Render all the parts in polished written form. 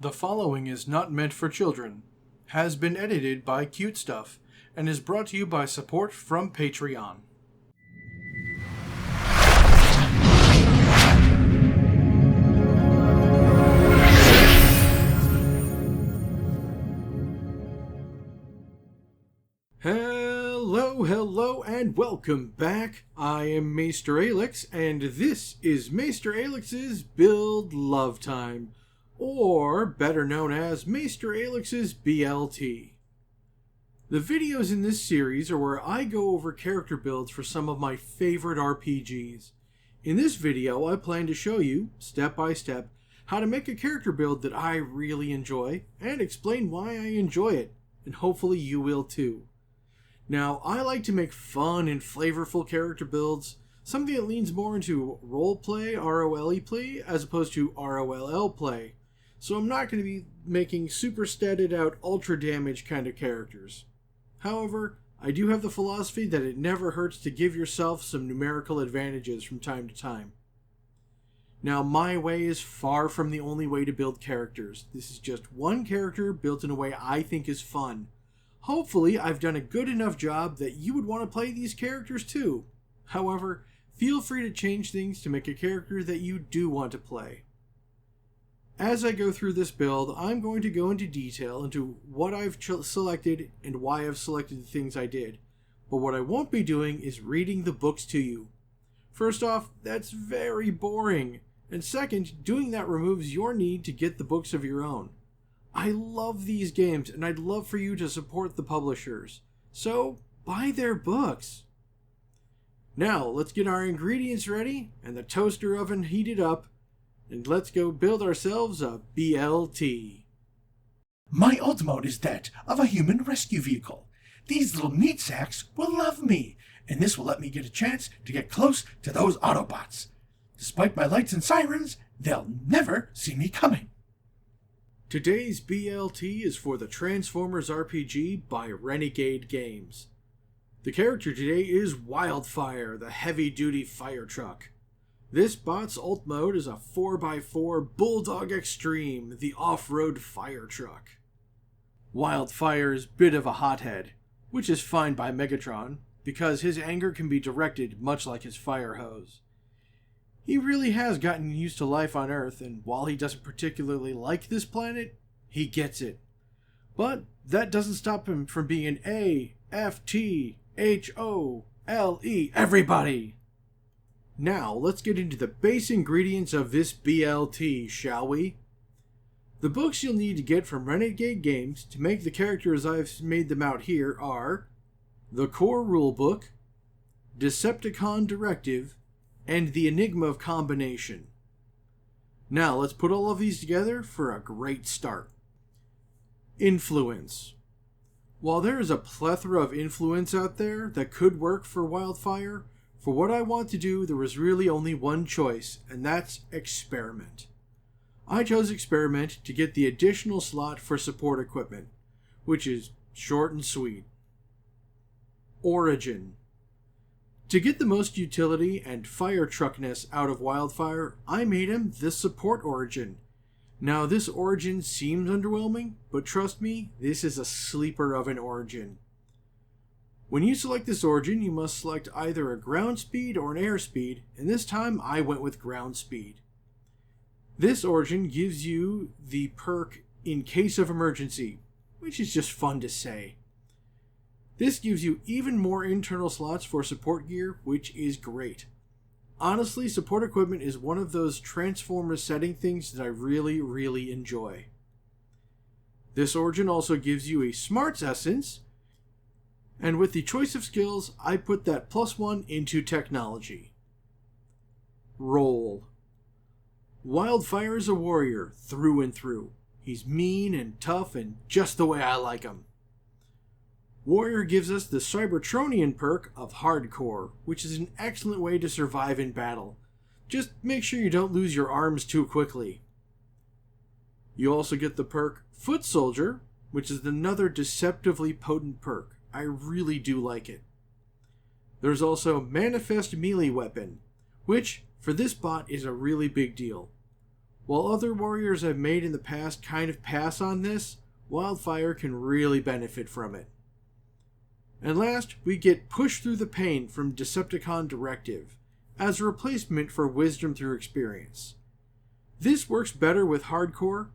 The following is not meant for children, has been edited by cutestuff, and is brought to you by support from Patreon. Hello, and welcome back. I am MasterAelix, and this is MasterAelix's Build Love Time, or better known as MasterAelix's BLT. The videos in this series are where I go over character builds for some of my favorite RPGs. In this video, I plan to show you, step by step, how to make a character build that I really enjoy, and explain why I enjoy it, and hopefully you will too. Now, I like to make fun and flavorful character builds, something that leans more into roleplay, ROLE play, as opposed to ROLL play. So I'm not going to be making super statted out ultra damage kind of characters. However, I do have the philosophy that it never hurts to give yourself some numerical advantages from time to time. Now, my way is far from the only way to build characters. This is just one character built in a way I think is fun. Hopefully, I've done a good enough job that you would want to play these characters too. However, feel free to change things to make a character that you do want to play. As I go through this build, I'm going to go into detail into what I've selected and why I've selected the things I did. But what I won't be doing is reading the books to you. First off, that's very boring. And second, doing that removes your need to get the books of your own. I love these games, and I'd love for you to support the publishers. So, buy their books. Now, let's get our ingredients ready, and the toaster oven heated up, and let's go build ourselves a BLT. My ult mode is that of a human rescue vehicle. These little meat sacks will love me, and this will let me get a chance to get close to those Autobots. Despite my lights and sirens, they'll never see me coming. Today's BLT is for the Transformers RPG by Renegade Games. The character today is Wildfire, the heavy-duty fire truck. This bot's ult mode is a 4x4 Bulldog Extreme, the off-road fire truck. Wildfire's bit of a hothead, which is fine by Megatron, because his anger can be directed much like his fire hose. He really has gotten used to life on Earth, and while he doesn't particularly like this planet, he gets it. But that doesn't stop him from being an AFTHOLE everybody! Now, let's get into the base ingredients of this BLT, shall we? The books you'll need to get from Renegade Games to make the characters I've made them out here are the Core Rulebook, Decepticon Directive, and the Enigma of Combination. Now, let's put all of these together for a great start. Influence. While there is a plethora of influence out there that could work for Wildfire, for what I want to do, there was really only one choice, and that's Experiment. I chose Experiment to get the additional slot for support equipment, which is short and sweet. Origin. To get the most utility and fire truckness out of Wildfire, I made him the support origin. Now this origin seems underwhelming, but trust me, this is a sleeper of an origin. When you select this origin, you must select either a ground speed or an air speed, and this time I went with ground speed. This origin gives you the perk in case of emergency, which is just fun to say. This gives you even more internal slots for support gear, which is great. Honestly, support equipment is one of those Transformers setting things that I really enjoy. This origin also gives you a Smarts Essence, and with the choice of skills, I put that +1 into technology. Role. Wildfire is a warrior through and through. He's mean and tough and just the way I like him. Warrior gives us the Cybertronian perk of Hardcore, which is an excellent way to survive in battle. Just make sure you don't lose your arms too quickly. You also get the perk Foot Soldier, which is another deceptively potent perk. I really do like it. There's also Manifest Melee Weapon, which, for this bot, is a really big deal. While other warriors I've made in the past kind of pass on this, Wildfire can really benefit from it. And last, we get Push Through the Pain from Decepticon Directive, as a replacement for Wisdom Through Experience. This works better with Hardcore,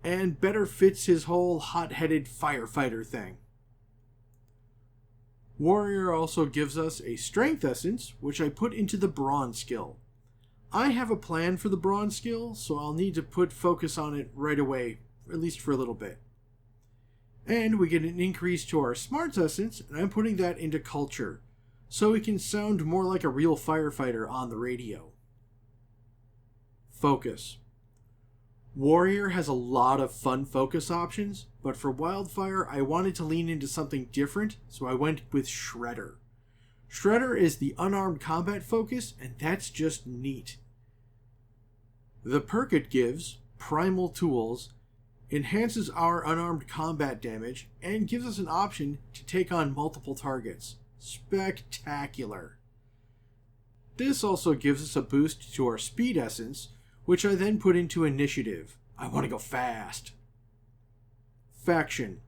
and better fits his whole hot-headed firefighter thing. Warrior also gives us a Strength Essence, which I put into the Brawn skill. I have a plan for the Brawn skill, so I'll need to put focus on it right away, at least for a little bit. And we get an increase to our Smarts Essence, and I'm putting that into Culture, so we can sound more like a real firefighter on the radio. Focus. Warrior has a lot of fun focus options, but for Wildfire I wanted to lean into something different, so I went with Shredder. Shredder is the unarmed combat focus, and that's just neat. The perk it gives, Primal Tools, enhances our unarmed combat damage and gives us an option to take on multiple targets. Spectacular. This also gives us a boost to our Speed Essence, which I then put into Initiative. I want to go fast. Faction.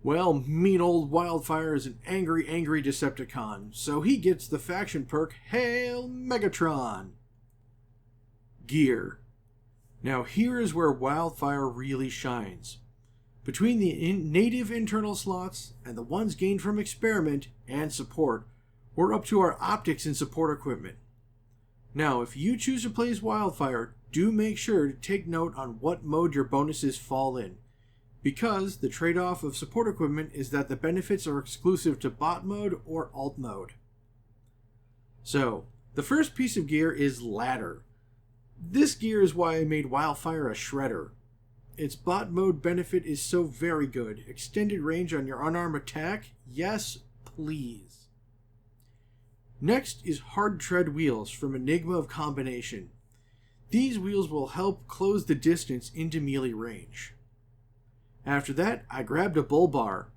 Well, mean old Wildfire is an angry Decepticon, so he gets the faction perk Hail Megatron. Gear. Now here is where Wildfire really shines. Between the native internal slots and the ones gained from Experiment and Support, we're up to our optics and support equipment. Now, if you choose to play as Wildfire, do make sure to take note on what mode your bonuses fall in, because the trade-off of support equipment is that the benefits are exclusive to bot mode or alt mode. So, the first piece of gear is Ladder. This gear is why I made Wildfire a Shredder. Its bot mode benefit is so very good. Extended range on your unarmed attack? Yes, please. Next is Hard Tread Wheels from Enigma of Combination. These wheels will help close the distance into melee range. After that, I grabbed a Bull Bar.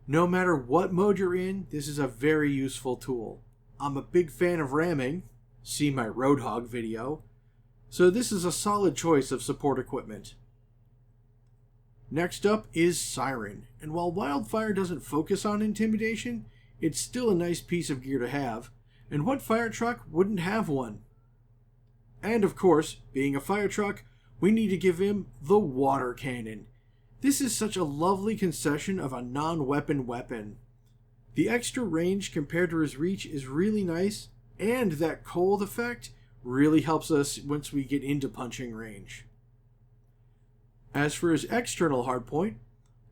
No matter what mode you're in, this is a very useful tool. I'm a big fan of ramming, see my Roadhog video, so this is a solid choice of support equipment. Next up is Siren, and while Wildfire doesn't focus on intimidation, it's still a nice piece of gear to have, and what fire truck wouldn't have one? And of course, being a fire truck, we need to give him the Water Cannon. This is such a lovely concession of a non-weapon weapon. The extra range compared to his reach is really nice, and that cold effect really helps us once we get into punching range. As for his external hardpoint,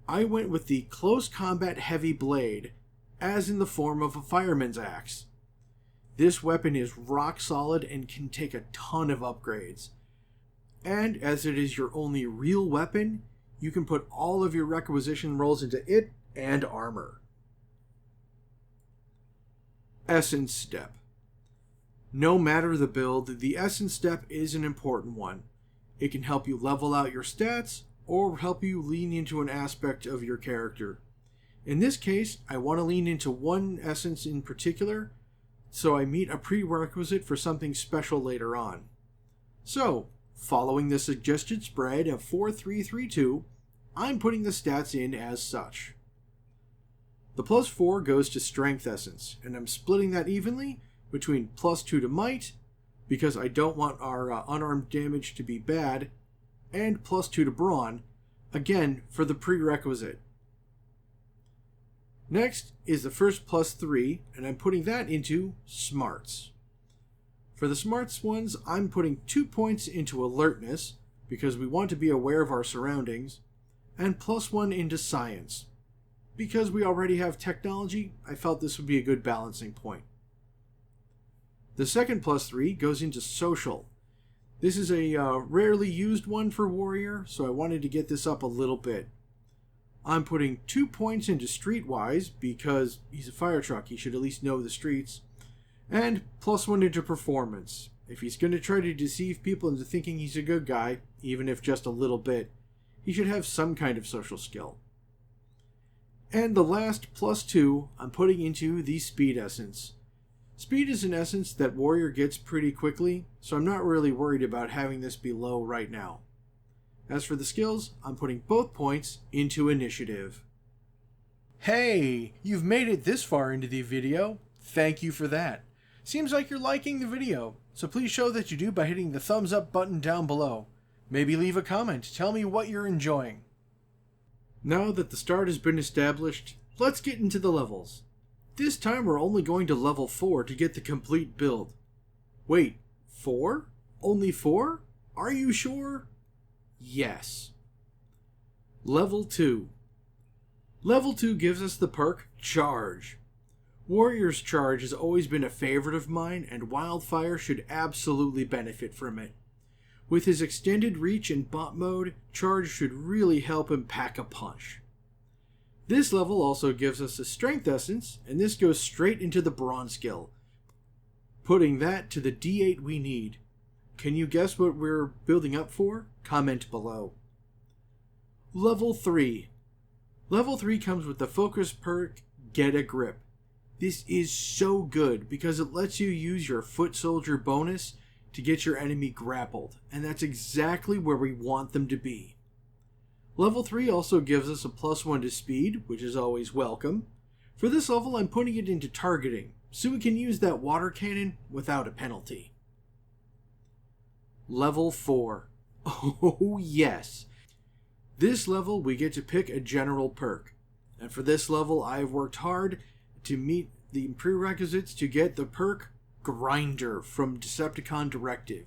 I went with the Close Combat Heavy Blade, as in the form of a fireman's axe. This weapon is rock solid and can take a ton of upgrades. And as it is your only real weapon, you can put all of your requisition rolls into it and armor. Essence Step. No matter the build, the Essence Step is an important one. It can help you level out your stats, or help you lean into an aspect of your character. In this case, I want to lean into one essence in particular, so I meet a prerequisite for something special later on. So, following the suggested spread of 4-3-3-2, I'm putting the stats in as such. The +4 goes to Strength Essence, and I'm splitting that evenly between +2 to Might, because I don't want our unarmed damage to be bad, and +2 to Brawn, again for the prerequisite. Next is the first +3, and I'm putting that into Smarts. For the Smarts ones, I'm putting 2 points into Alertness, because we want to be aware of our surroundings, and +1 into Science. Because we already have Technology, I felt this would be a good balancing point. The second +3 goes into Social. This is a rarely used one for Warrior, so I wanted to get this up a little bit. I'm putting 2 points into Streetwise, because he's a fire truck, he should at least know the streets, and +1 into Performance. If he's going to try to deceive people into thinking he's a good guy, even if just a little bit, he should have some kind of social skill. And the last +2 I'm putting into the Speed Essence. Speed is an essence that warrior gets pretty quickly, so I'm not really worried about having this be low right now. As for the skills, I'm putting both points into initiative. Hey, you've made it this far into the video. Thank you for that. Seems like you're liking the video, so please show that you do by hitting the thumbs up button down below. Maybe leave a comment, tell me what you're enjoying. Now that the start has been established, let's get into the levels. This time we're only going to level 4 to get the complete build. Wait, 4? Only 4? Are you sure? Yes. Level 2. Level 2 gives us the perk Charge. Warrior's Charge has always been a favorite of mine, and Wildfire should absolutely benefit from it. With his extended reach in bot mode, Charge should really help him pack a punch. This level also gives us a Strength Essence, and this goes straight into the Brawn skill, putting that to the D8 we need. Can you guess what we're building up for? Comment below. Level 3. Level 3 comes with the focus perk Get a Grip. This is so good because it lets you use your Foot Soldier bonus to get your enemy grappled, and that's exactly where we want them to be. Level 3 also gives us a +1 to speed, which is always welcome. For this level, I'm putting it into targeting, so we can use that water cannon without a penalty. Level 4. Oh yes! This level, we get to pick a general perk. And for this level, I've worked hard to meet the prerequisites to get the perk Grinder from Decepticon Directive.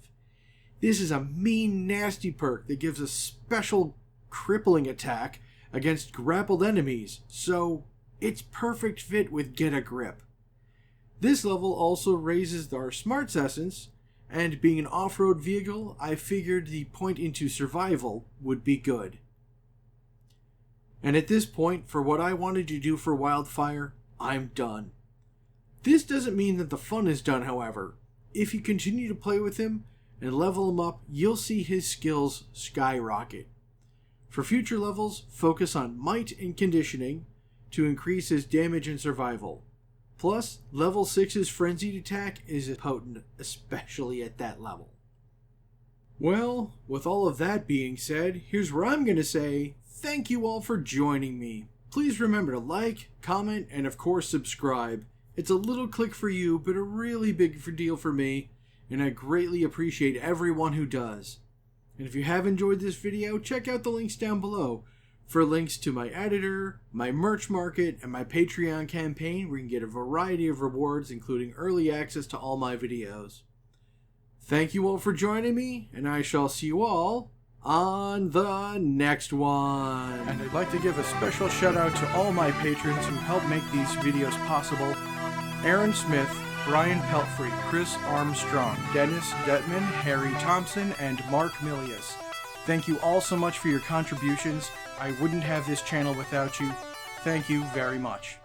This is a mean, nasty perk that gives a special crippling attack against grappled enemies, so it's perfect fit with Get a Grip. This level also raises our Smarts Essence, and being an off-road vehicle, I figured the point into survival would be good. And at this point, for what I wanted to do for Wildfire, I'm done. This doesn't mean that the fun is done, however. If you continue to play with him and level him up, you'll see his skills skyrocket. For future levels, focus on might and conditioning to increase his damage and survival. Plus, level 6's frenzied attack is potent, especially at that level. Well, with all of that being said, here's where I'm going to say thank you all for joining me. Please remember to like, comment, and of course subscribe. It's a little click for you, but a really big deal for me, and I greatly appreciate everyone who does. And if you have enjoyed this video, check out the links down below for links to my editor, my merch market, and my Patreon campaign where you can get a variety of rewards, including early access to all my videos. Thank you all for joining me, and I shall see you all on the next one. And I'd like to give a special shout out to all my patrons who help make these videos possible. Aaron Smith, Brian Pelfrey, Chris Armstrong, Dennis Detman, Harry Thompson, and Mark Milius. Thank you all so much for your contributions. I wouldn't have this channel without you. Thank you very much.